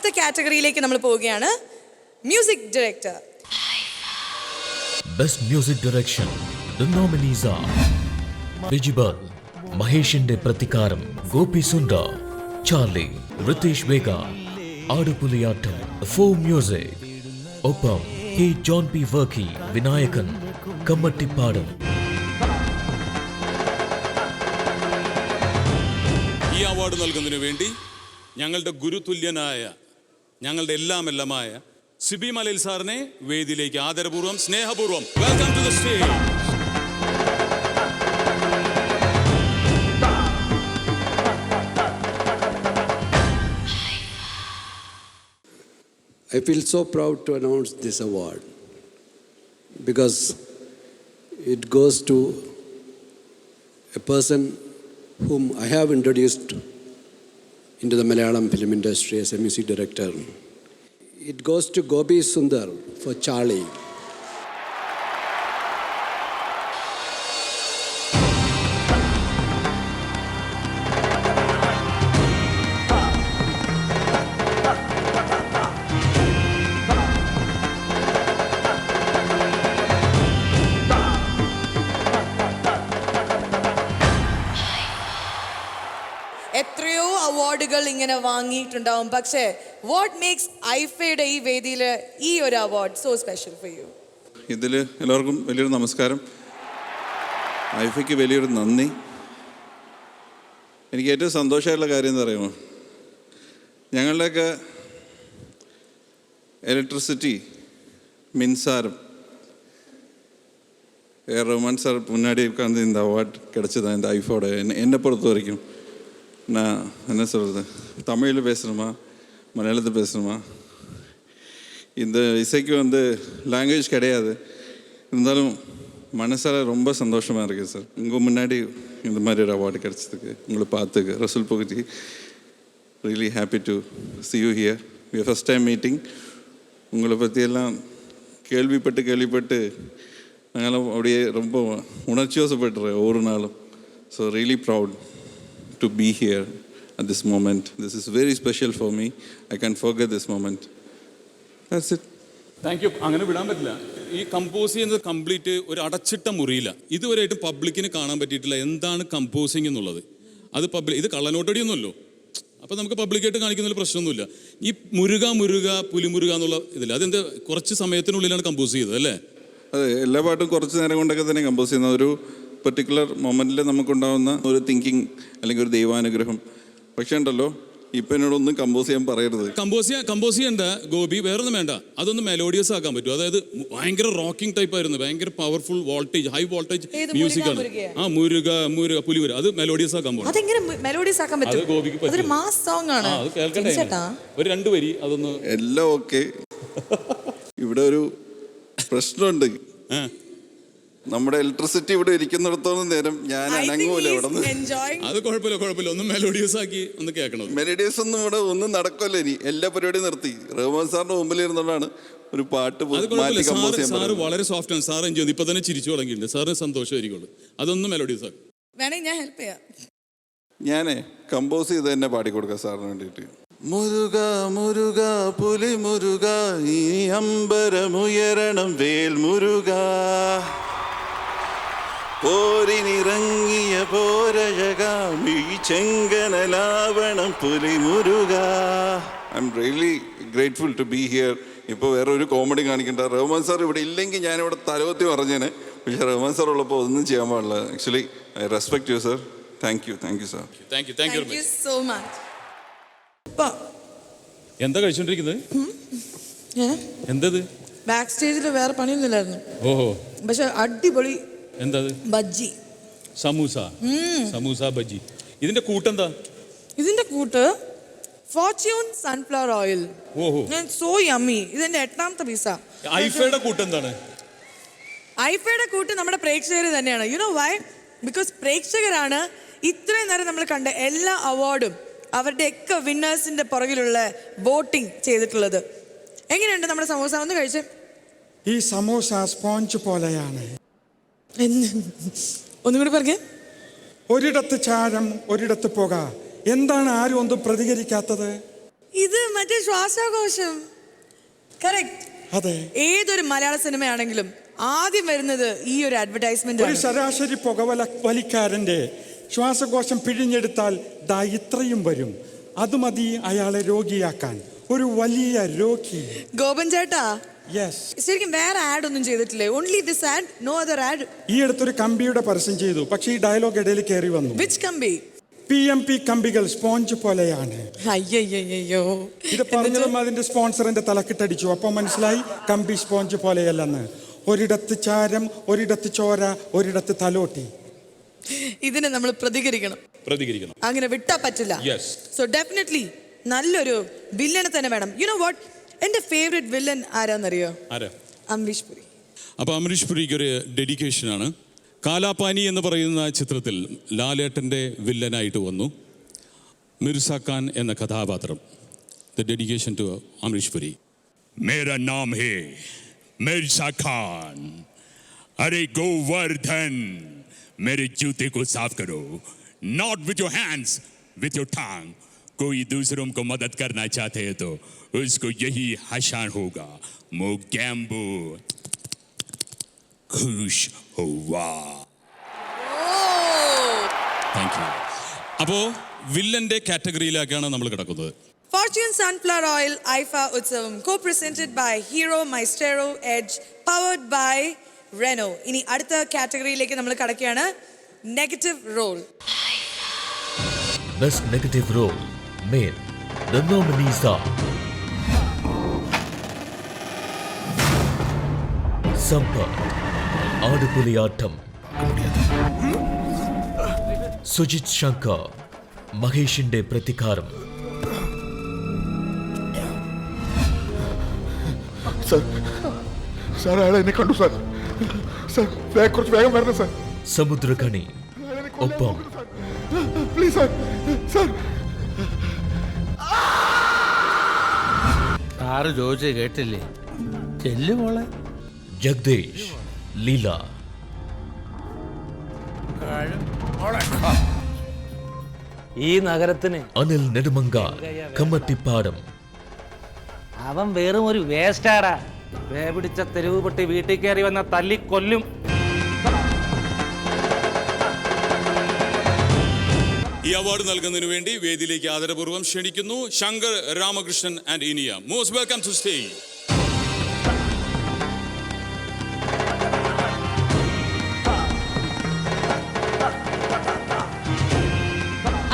അടുത്ത കാറ്റഗറിയിലേക്ക് നമ്മൾ പോവുകയാണ്. Music director. Best music direction. The nominees are വിജിബൽ, മഹേഷിന്റെ പ്രതികാരം, ഗോപി സുന്ദർ, ചാർലി, റിതേഷ് വേഗ, ആടുപുലിയാട്ടം, ഫോർ മ്യൂസിക്. ഒപ്പം K John P Varkey, Vinayakan, Kammattipadam. ഈ അവാർഡ് നൽകുന്നതിന് വേണ്ടി ഞങ്ങളുടെ ഗുരുതുല്യനായ, ഞങ്ങളുടെ എല്ലാമായ സിബി മലയിൽ സാറിനെ വേദിയിലേക്ക് ആദരപൂർവ്വം, സ്നേഹപൂർവ്വം welcome to the stage. I feel so proud to announce this award because it goes to a person whom I have introduced into the Malayalam film industry as a music director. It goes to Gopi Sundar for Charlie. എത്രയോ അവാർഡുകൾ ഇങ്ങനെ വാങ്ങിയിട്ടുണ്ടാവും, പക്ഷേ what makes ഐഫയുടെ ഈ വേദിയിൽ ഈ ഒരു award so special for you? ഇതിൽ എല്ലാവർക്കും വലിയൊരു നമസ്കാരം. ഐഫയ്ക്ക് വലിയൊരു നന്ദി. എനിക്ക് ഏറ്റവും സന്തോഷമായിട്ടുള്ള കാര്യം എന്താ പറയുമോ, ഞങ്ങളുടെയൊക്കെ എലക്ട്രിസിറ്റി മിൻസാരം റഹ്മാൻ സാർ முன்னாடி உட்காந்து இந்த அவார்ட் கிடைச்சதா இந்த ஐஃபோட என்னை பொறுத்த வரைக்கும். நான் என்ன சொல்கிறது, தமிழில் பேசணுமா மலையாளத்தில் பேசணுமா, இந்த இசைக்கு லாங்குவேஜ் கிடையாது, இருந்தாலும் மனசால் ரொம்ப சந்தோஷமாக இருக்குது சார். உங்கள் முன்னாடி இந்த மாதிரி ஒரு அவார்டு கிடச்சதுக்கு, உங்களை பார்த்துக்கு Resul Pookutty really happy to see you here. We first time meeting. உங்களை பற்றியெல்லாம் கேள்விப்பட்டு நாங்களாம் அப்படியே ரொம்ப உணர்ச்சி வசப்படுறேன் ஒவ்வொரு நாளும். So really proud to be here at this moment. This is very special for me. I can't forget this moment. That's it. Thank you. അങ്ങനെ വിടാൻ പറ്റില്ല. ഈ കമ്പോസ് ചെയ്യുന്നത് കംപ്ലീറ്റ് ഒരു അടച്ചിട്ട മുറിയില്ല. ഇതുവരെയായിട്ടും പബ്ലിക്കിന് കാണാൻ പറ്റിയിട്ടില്ല എന്താണ് കമ്പോസിങ് എന്നുള്ളത്. അത് ഇത് കള്ളനോട്ടടിയൊന്നുമല്ലോ. അപ്പോൾ നമുക്ക് പബ്ലിക്കായിട്ട് കാണിക്കുന്നതിൽ പ്രശ്നമൊന്നുമില്ല. ഈ മുരുക പുലിമുരുക എന്നുള്ള ഇതില്ല, അതെന്താ കുറച്ച് സമയത്തിനുള്ളിലാണ് കമ്പോസ് ചെയ്തത് അല്ലേ? അതെ, എല്ലാ പാട്ടും കുറച്ച് നേരം കൊണ്ടൊക്കെ തന്നെ കമ്പോസ് ചെയ്യുന്ന ഒരു പെർട്ടിക്കുലർ മൊമെൻറ്റിൽ നമുക്കുണ്ടാകുന്ന ഒരു തിങ്കിങ് അല്ലെങ്കിൽ ഒരു ദൈവാനുഗ്രഹം. പക്ഷേ ഉണ്ടല്ലോ, ഇപ്പം എന്നോടൊന്നും കമ്പോസ് ചെയ്യാൻ പറയരുത്. കമ്പോസ് ചെയ്യേണ്ട ഗോപി, വേറൊന്നും വേണ്ട. അതൊന്ന് മെലോഡിയസ് ആക്കാൻ പറ്റും. അതായത് ഭയങ്കര റോക്കിംഗ് ടൈപ്പ് ആയിരുന്നു, ഭയങ്കര powerful voltage, high voltage music ആണ്. ആ മുരുക പുലിമുരുക അത് മെലോഡിയസ് ആക്കാൻ പോകും. അത് ഗോപിക്ക് പറ്റും. അത് കേൾക്കട്ടെ, ഒരു 2 വരി അതൊന്ന്. എല്ലാം ഓക്കെ. ഇവിടെ ഒരു പ്രശ്നമുണ്ട്. നമ്മുടെ ഇലക്ട്രിസിറ്റി ഇവിടെ ഇരിക്കുന്നിടത്തോളം നേരം ഞാൻ അനങ്ങൂല ഇവിടെ നിന്ന്. അത് കുഴപ്പമില്ല, ഒന്ന് മെലോഡിയസ് ആക്കി ഒന്ന് കേൾക്കണം. മെലോഡിയസ് ഒന്നും ഇവിടെ ഒന്നും നടക്കുമല്ലോ. ഇനി എല്ലാ പരിപാടിയും നിർത്തി റഹ്മാൻ സാറിന്റെ മുമ്പിൽ ഇരുന്നോണ്ടാണ് ഒരു പാട്ട് മാറ്റി കമ്പോസ് ചെയ്യാൻ. സാറ് വളരെ സോഫ്റ്റ് ആണ്, സാർ എൻജോയ് ചെയ്യുന്നു. ഇപ്പൊ തന്നെ ചിരിച്ചു തുടങ്ങിയിട്ടുണ്ട്. സാറിന് സന്തോഷമായിരിക്കുള്ളൂ. അതൊന്നും മെലോഡിയസ് ആക്കി. വേണമെങ്കിൽ ഞാൻ ഹെൽപ്പ് ചെയ്യാം. ഞാനേ കമ്പോസ് ചെയ്ത് തന്നെ പാടിക്കൊടുക്കാം സാറിന് വേണ്ടിയിട്ട്. മുരുക പുലി മുരുക, ഈ അമ്പരമുയരണം വേൽ മുരുക, പോരിനിറങ്ങിയ പോരഴകാമി ചെങ്കനലാവണം പുലി മുരുക. I am really grateful to be here. ഇപ്പോൾ വേറെ ഒരു കോമഡി കാണിക്കണ്ട. റഹ്മാൻ സാർ ഇവിടെ ഇല്ലെങ്കിൽ ഞാനിവിടെ തലവത്തി പറഞ്ഞേനെ. പക്ഷേ റഹ്മാൻ സാർ ഉള്ളപ്പോൾ ഒന്നും ചെയ്യാൻ പാടില്ല. Actually I respect you sir. Thank you sir. Thank you so much. എന്താ കഴിച്ചോണ്ടിരിക്കുന്നത്? എന്തത്? ബാക്ക് സ്റ്റേജിൽ വേറെ പണിയൊന്നുമില്ലായിരുന്നു. ഓഹോ, പക്ഷെ അടിപൊളി. എന്താ? ബജ്ജി, സമൂസ ബജ്ജി. ഇതിന്റെ കൂട്ടെന്താ? ഇതിന്റെ കൂട്ട് ഫോർച്യൂൺ സൺഫ്ലവർ ഓയിൽ. ഓഹോ, സോ യമ്മി. ഇതിന്റെ 8ാമത്തെ പീസ. ഐഫയുടെ കൂട്ടെന്താണ്? ഐഫയുടെ കൂട്ട് നമ്മുടെ പ്രേക്ഷകർ തന്നെയാണ്. You know why? ബിക്കോസ് പ്രേക്ഷകരാണ് ഇത്രയും നേരം നമ്മൾ കണ്ട എല്ലാ അവാർഡും അവരുടെയൊക്കെ വിന്നേഴ്സിന്റെ പുറകിലുള്ള വോട്ടിംഗ് ചെയ്തിട്ടുള്ളത്. എങ്ങനെയുണ്ട് നമ്മുടെ സമോസ? ഒന്ന് കഴിച്ചേ. ഈ സമോസ സ്പോഞ്ച് പോലെയാണ്. ഒന്നും കൂടി പറഞ്ഞേ. ഒരിടത്ത് ചാരം ഒരിടത്ത് പുക. എന്താണ് ആരും ഒന്നും പ്രതികരിക്കാത്തത്? ഇത് മറ്റേ ശ്വാസകോശം. കറക്റ്റ്. അതെ. ഏതൊരു മലയാള സിനിമയാണെങ്കിലും ആദ്യം വരുന്നത് ഈ ഒരു അഡ്വർടൈസ്മെന്റ് ഒരു ശരാശരി പുകവലിക്കാരൻ്റെ ശ്വാസകോശം പിഴിഞ്ഞെടുത്താൽ ദാ ഇത്രയും വരും. അത് മതി അയാളെ രോഗിയാക്കാൻ. ഒരു വലിയ രോഗി. ഗോപൻ ചേട്ടാ, യെസ്. ശരിക്കും വേറെ ആഡ് ഒന്നും ചെയ്തിട്ടില്ലേ? Only this ad, no other ad. ഈ അടുത്തൊരു കമ്പിയുടെ പരസ്യം ചെയ്തു, പക്ഷേ ഈ ഡയലോഗ് ഇടയിൽ കയറി വന്നു. വിച്ച് കമ്പി? PMP കമ്പികൾ സ്പോഞ്ച് പോലെയാണ്. അയ്യോ. ഇത് പറഞ്ഞതും അതിന്റെ സ്പോൺസറിന്റെ തലക്കിട്ടടിച്ചു. അപ്പോൾ മനസ്സിലായി കമ്പി സ്പോഞ്ച് പോലെയല്ലെന്ന്. ഒരിടത്ത് ചാരം, ഒരിടത്ത് ചോര, ഒരിടത്ത് തലോട്ടി. ഇതിനെ നമ്മൾ പ്രതികരിക്കണം. അങ്ങനെ വിട്ടാ പറ്റില്ല. സോ ഡെഫിനറ്റ്ലി നല്ലൊരു വില്ലനെ തന്നെ വേണം. യു നോ വാട്ട്, എന്റെ ഫേവറേറ്റ് വില്ലൻ ആരാന്നറിയോ? അംരീഷ് പുരി. അപ്പോൾ അമരീഷ് പുരിക്ക് ഒരു ഡെഡിക്കേഷനാണ്. കാലാപാനി എന്ന് പറയുന്ന ചിത്രത്തിൽ ലാലേട്ടൻ്റെ വില്ലനായിട്ട് വന്നു മിർസ ഖാൻ എന്ന കഥാപാത്രം. The dedication to Amrish Puri. मेरा नाम है मिर्जा खान. अरे गोवर्धन, मेरे जूते को साफ करो. Not with your hands, with your tongue. कोई दूसरों को मदद करना चाहते हैं तो उसको यही हसान होगा. मोगैम्बो खुश हुआ. Thank you. അപ്പോൾ വില്ലൻ്റെ കാറ്റഗറിയിലേക്കാണ് നമ്മൾ കിടക്കുന്നത്. Fortune Sunflower Oil IFA Utsavam, co-presented by Hero Maestro Edge, powered by Renault. ഇനി അടുത്ത കാറ്റഗറിയിലേക്ക് നമ്മൾ കടക്കുകയാണ്. Negative role. Best Negative Role Male. The nominees are Sampath, Adupuliyattam, Sujit Shankar, Maheshinte Pratikaram. Sir അയാൾ എന്നെ കണ്ടു സാർ. സാർ കുറച്ച് വേഗം വരണം സാർ. സമുദ്രഖനി ഒപ്പം പ്ലീസ് സാർ. സാർ സാറ് ചോദിച്ചു കേട്ടില്ലേ? ചെല്ലു മോളെ. ജഗദേശ്, ലീല. ഈ നഗരത്തിന് അനിൽ നെടുമങ്കാൽ, കമ്മട്ടിപ്പാടം. അവൻ വെറും ഒരു വേസ്റ്റാടാ. വേ പിടിച്ച തെരുവ് പൊട്ടി വീട്ടിൽ കയറി വന്ന തല്ലിക്കൊല്ലും. ഈ അവാർഡ് നൽകുന്നതിന് വേണ്ടി വേദിയിലേക്ക് ആദരപൂർവ്വം ക്ഷണിക്കുന്നു Shankar Ramakrishnan and Iniya. Most welcome to stage.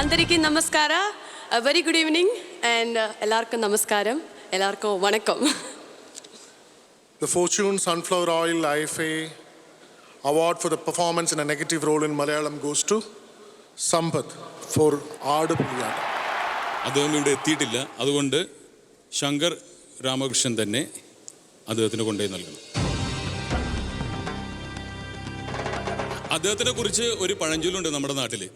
అందరికీ నమస్కార. వెరీ గుడ్ ఈవినింగ్ అండ్ എല്ലാവർക്കും നമസ്കാരം, എല്ലാവർക്കും വണക്കം. The Fortune Sunflower Oil IFA Award for the performance in a negative role in Malayalam goes to Sampath for Adupuliyattam. അദ്ദേഹം ഇവിടെ എത്തിയിട്ടില്ല, അതുകൊണ്ട് ശങ്കർ രാമകൃഷ്ണൻ തന്നെ അദ്ദേഹത്തിന് കൊണ്ടുപോയി നൽകണം. അദ്ദേഹത്തിനെ കുറിച്ച് ഒരു പഴഞ്ചൊല്ലുണ്ട് നമ്മുടെ നാട്ടില്.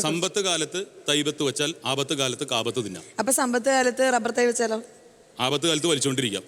സമ്പത്ത് കാലത്ത് തൈബത്ത് വെച്ചാൽ ആപത്ത് കാലത്ത് കാപത്ത് തിന്നാം. അപ്പൊ സമ്പത്ത് കാലത്ത് റബ്ബർ തൈ വെച്ചാലോ? ആപത്ത് കാലത്ത് വലിച്ചുകൊണ്ടിരിക്കാം.